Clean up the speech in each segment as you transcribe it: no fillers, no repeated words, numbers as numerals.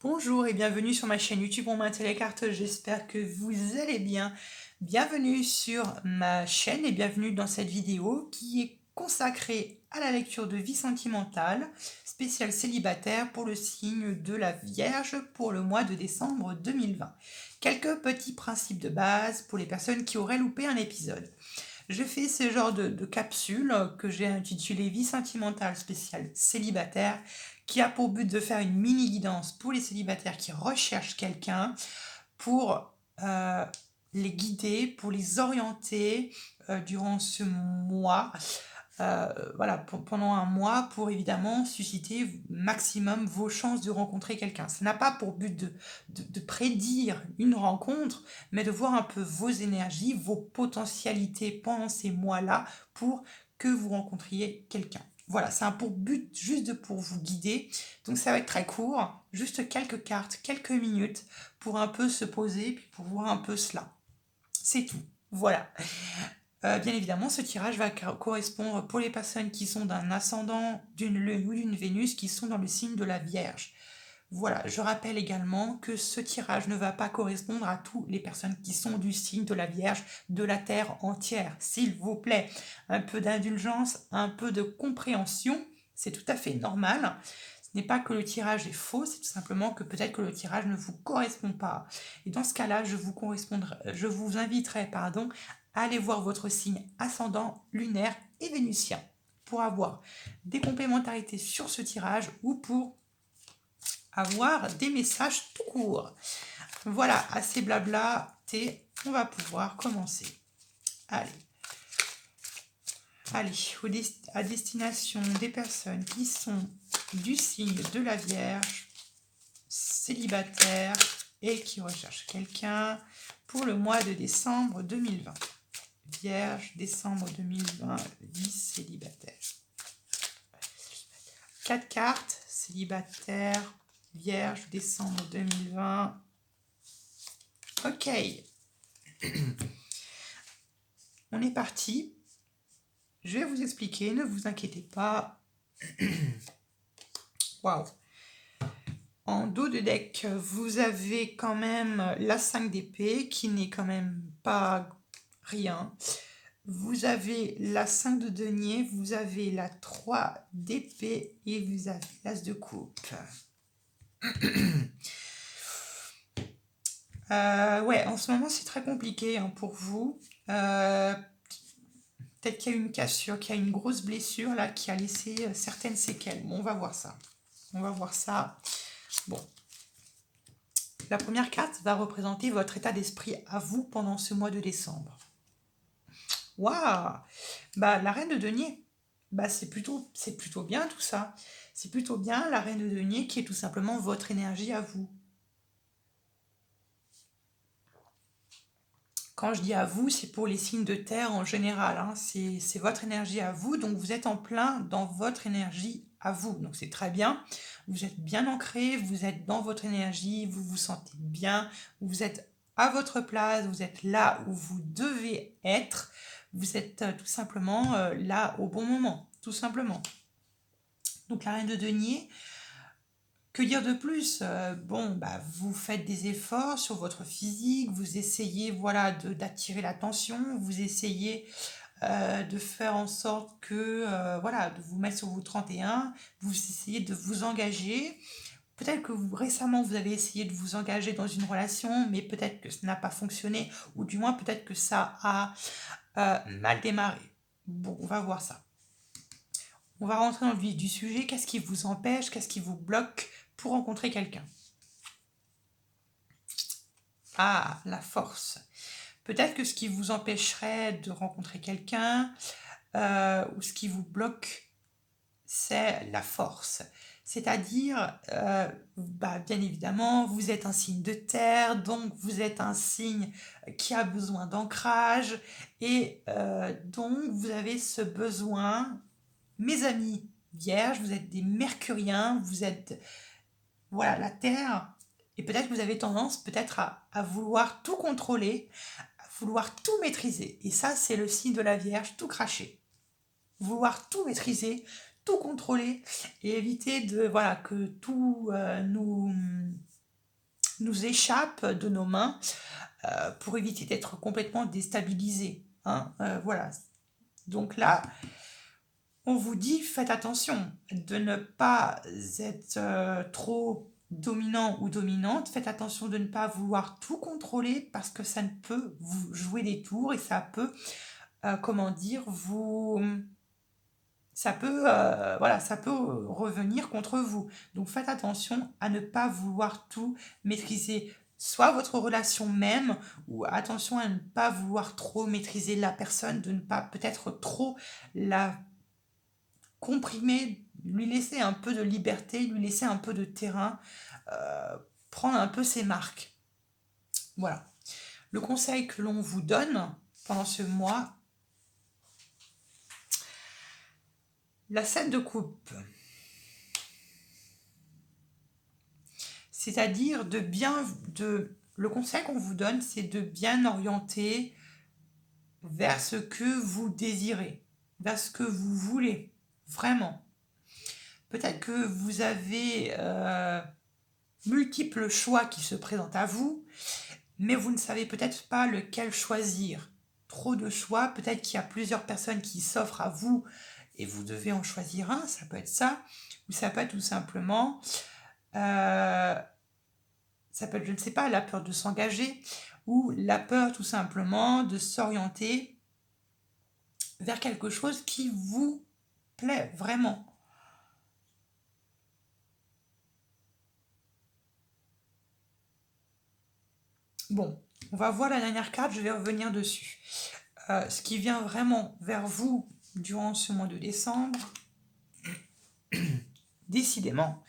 Bonjour et bienvenue sur ma chaîne YouTube On maintient les cartes, j'espère que vous allez bien. Bienvenue sur ma chaîne et bienvenue dans cette vidéo qui est consacrée à la lecture de vie sentimentale, spéciale célibataire pour le signe de la Vierge pour le mois de décembre 2020. Quelques petits principes de base pour les personnes qui auraient loupé un épisode. Je fais ce genre de capsule que j'ai intitulée Vie sentimentale spéciale célibataire, qui a pour but de faire une mini guidance pour les célibataires qui recherchent quelqu'un, pour les guider, pour les orienter durant ce mois. Voilà, pendant un mois, pour évidemment susciter maximum vos chances de rencontrer quelqu'un. Ça n'a pas pour but de prédire une rencontre, mais de voir un peu vos énergies, vos potentialités pendant ces mois-là pour que vous rencontriez quelqu'un. Voilà, c'est un pour but juste pour vous guider. Donc ça va être très court, juste quelques cartes, quelques minutes pour un peu se poser, puis pour voir un peu cela. C'est tout. Voilà. Bien évidemment, ce tirage va correspondre pour les personnes qui sont d'un ascendant, d'une lune ou d'une Vénus qui sont dans le signe de la Vierge. Voilà, je rappelle également que ce tirage ne va pas correspondre à toutes les personnes qui sont du signe de la Vierge, de la Terre entière. S'il vous plaît, un peu d'indulgence, un peu de compréhension, c'est tout à fait normal. Ce n'est pas que le tirage est faux, c'est tout simplement que peut-être que le tirage ne vous correspond pas. Et dans ce cas-là, je vous inviterai à aller voir votre signe ascendant, lunaire et vénusien pour avoir des complémentarités sur ce tirage ou pour avoir des messages tout court. Voilà, assez blabla, on va pouvoir commencer. Allez, à destination des personnes qui sont du signe de la Vierge, célibataire et qui recherchent quelqu'un pour le mois de décembre 2020. Vierge, décembre 2020, vie célibataire. 4 cartes, célibataire, Vierge, décembre 2020. Ok. On est parti. Je vais vous expliquer, ne vous inquiétez pas. Waouh. En dos de deck, vous avez quand même la 5 d'épée, qui n'est quand même pas rien. Vous avez la 5 de denier, vous avez la 3 d'épée et vous avez l'as de coupe. Ouais, en ce moment c'est très compliqué pour vous. Peut-être qu'il y a une cassure, qu'il y a une grosse blessure là qui a laissé certaines séquelles. Bon, on va voir ça. On va voir ça. Bon. La première carte va représenter votre état d'esprit à vous pendant ce mois de décembre. Waouh! Bah, la reine de denier. Bah, c'est plutôt bien tout ça. C'est plutôt bien la reine de denier qui est tout simplement votre énergie à vous. Quand je dis à vous, c'est pour les signes de terre en général. Hein. C'est votre énergie à vous, donc vous êtes en plein dans votre énergie à vous. Donc c'est très bien. Vous êtes bien ancré, vous êtes dans votre énergie, vous vous sentez bien, vous êtes à votre place, vous êtes là où vous devez être. Vous êtes tout simplement là au bon moment, tout simplement. Donc la reine de denier, que dire de plus? Bon, bah, vous faites des efforts sur votre physique, vous essayez d'attirer l'attention, vous essayez de faire en sorte que, de vous mettre sur vos 31, vous essayez de vous engager. Peut-être que récemment, vous avez essayé de vous engager dans une relation, mais peut-être que ça n'a pas fonctionné, ou du moins peut-être que ça a mal démarré. Bon, on va voir ça. On va rentrer dans le vif du sujet. Qu'est-ce qui vous empêche, qu'est-ce qui vous bloque pour rencontrer quelqu'un? Ah, la force. Peut-être que ce qui vous empêcherait de rencontrer quelqu'un, ou ce qui vous bloque, c'est la force. C'est-à-dire, bien évidemment, vous êtes un signe de terre, donc vous êtes un signe qui a besoin d'ancrage, et donc vous avez ce besoin, mes amis vierges, vous êtes des mercuriens, vous êtes, voilà, la terre, et peut-être que vous avez tendance peut-être à vouloir tout contrôler, à vouloir tout maîtriser, et ça c'est le signe de la Vierge, tout cracher. Vouloir tout maîtriser, tout contrôler et éviter que tout nous nous échappe de nos mains pour éviter d'être complètement déstabilisé. Hein. Voilà. Donc là, on vous dit, faites attention de ne pas être trop dominant ou dominante. Faites attention de ne pas vouloir tout contrôler parce que ça ne peut vous jouer des tours et ça peut, comment dire, voilà, ça peut revenir contre vous. Donc faites attention à ne pas vouloir tout maîtriser, soit votre relation même, ou attention à ne pas vouloir trop maîtriser la personne, de ne pas peut-être trop la comprimer, lui laisser un peu de liberté, lui laisser un peu de terrain, prendre un peu ses marques. Voilà. Le conseil que l'on vous donne pendant ce mois, la scène de coupe. C'est-à-dire le conseil qu'on vous donne, c'est de bien orienter vers ce que vous désirez, vers ce que vous voulez, vraiment. Peut-être que vous avez multiples choix qui se présentent à vous, mais vous ne savez peut-être pas lequel choisir. Trop de choix, peut-être qu'il y a plusieurs personnes qui s'offrent à vous et vous devez en choisir un, ça peut être ça, ou ça peut être tout simplement, ça peut être, je ne sais pas, la peur de s'engager, ou la peur tout simplement de s'orienter vers quelque chose qui vous plaît vraiment. Bon, on va voir la dernière carte, je vais revenir dessus. Ce qui vient vraiment vers vous durant ce mois de décembre, décidément,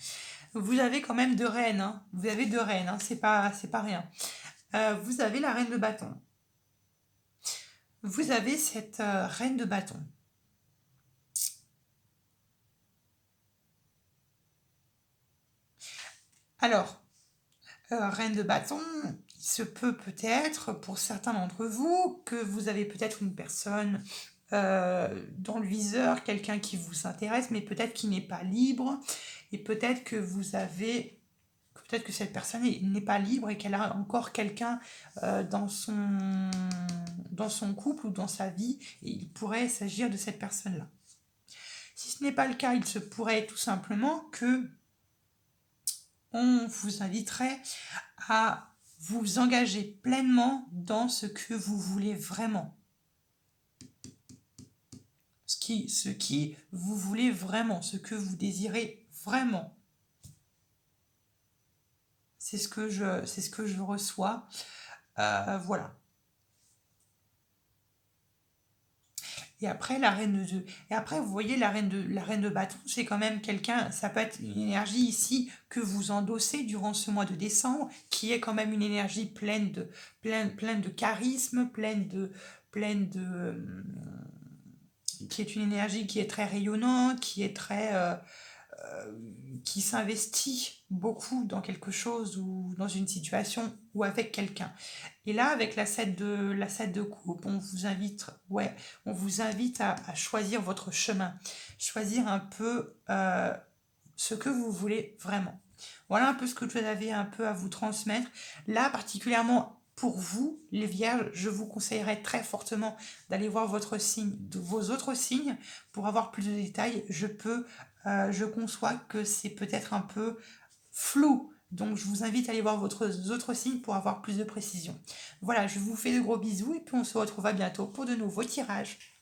vous avez quand même deux reines. Hein. Vous avez deux reines, hein. C'est pas rien. Vous avez la reine de bâton. Vous avez cette reine de bâton. Alors, reine de bâton, il se peut peut-être pour certains d'entre vous que vous avez peut-être une personne dans le viseur, quelqu'un qui vous intéresse, mais peut-être qui n'est pas libre, et peut-être que peut-être que cette personne n'est pas libre et qu'elle a encore quelqu'un dans son couple ou dans sa vie, et il pourrait s'agir de cette personne-là. Si ce n'est pas le cas, il se pourrait tout simplement que on vous inviterait à vous engager pleinement dans ce que vous voulez vraiment. Ce qui vous voulez vraiment, ce que vous désirez vraiment. C'est ce que je reçois. Voilà. Et après, vous voyez, la reine de bâton, c'est quand même quelqu'un, ça peut être une énergie ici que vous endossez durant ce mois de décembre, qui est quand même une énergie pleine de charisme, qui est une énergie qui est très rayonnante, qui s'investit beaucoup dans quelque chose ou dans une situation ou avec quelqu'un. Et là, avec la 7 de coupe, on vous invite à choisir votre chemin, choisir un peu ce que vous voulez vraiment. Voilà un peu ce que je avais un peu à vous transmettre. Là, particulièrement pour vous, les Vierges, je vous conseillerais très fortement d'aller voir vos autres signes pour avoir plus de détails. Je conçois que c'est peut-être un peu flou. Donc, je vous invite à aller voir vos autres signes pour avoir plus de précision. Voilà, je vous fais de gros bisous et puis on se retrouve à bientôt pour de nouveaux tirages.